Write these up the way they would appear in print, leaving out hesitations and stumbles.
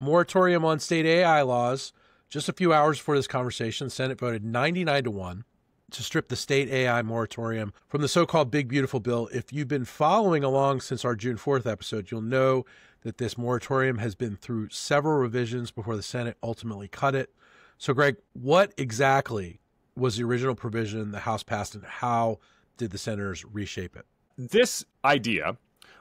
Moratorium on state AI laws. Just a few hours before this conversation, the Senate voted 99-1 to strip the state AI moratorium from the so-called Big Beautiful Bill. If you've been following along since our June 4th episode, you'll know that this moratorium has been through several revisions before the Senate ultimately cut it. So, Greg, what exactly was the original provision the House passed, and how did the senators reshape it? This idea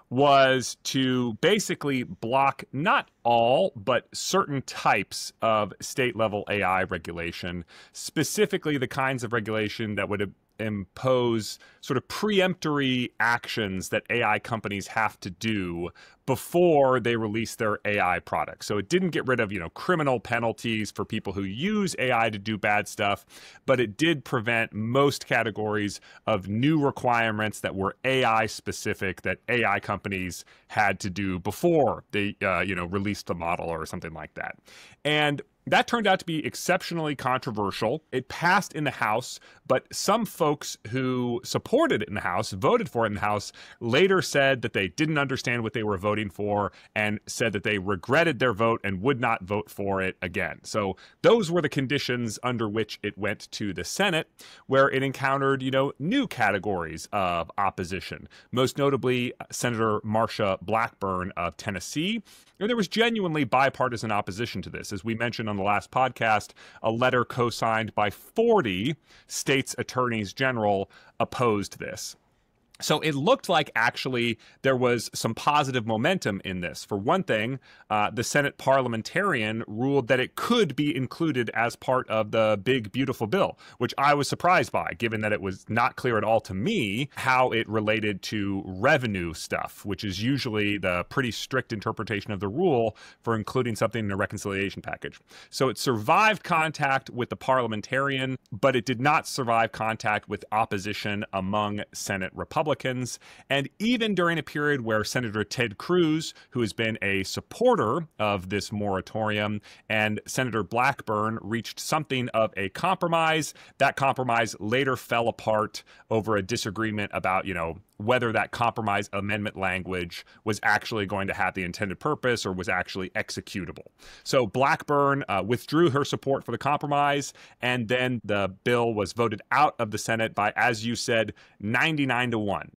was to basically block not all, but certain types of state-level AI regulation, specifically the kinds of regulation that would impose sort of preemptory actions that AI companies have to do before they release their AI products. So it didn't get rid of, criminal penalties for people who use AI to do bad stuff, but it did prevent most categories of new requirements that were AI specific that AI companies had to do before they, released the model or something like that. And that turned out to be exceptionally controversial. It passed in the House, but some folks who supported it in the House, voted for it in the House, later said that they didn't understand what they were voting for and said that they regretted their vote and would not vote for it again. So those were the conditions under which it went to the Senate, where it encountered, new categories of opposition, most notably Senator Marsha Blackburn of Tennessee. And there was genuinely bipartisan opposition to this. As we mentioned on the last podcast, a letter co-signed by 40 states' attorneys general opposed this. So it looked like actually there was some positive momentum in this. For one thing, the Senate parliamentarian ruled that it could be included as part of the Big Beautiful Bill, which I was surprised by, given that it was not clear at all to me how it related to revenue stuff, which is usually the pretty strict interpretation of the rule for including something in a reconciliation package. So it survived contact with the parliamentarian, but it did not survive contact with opposition among Senate Republicans. And even during a period where Senator Ted Cruz, who has been a supporter of this moratorium, and Senator Blackburn reached something of a compromise, that compromise later fell apart over a disagreement about, whether that compromise amendment language was actually going to have the intended purpose or was actually executable. So Blackburn withdrew her support for the compromise, and then the bill was voted out of the Senate by, as you said, 99-1.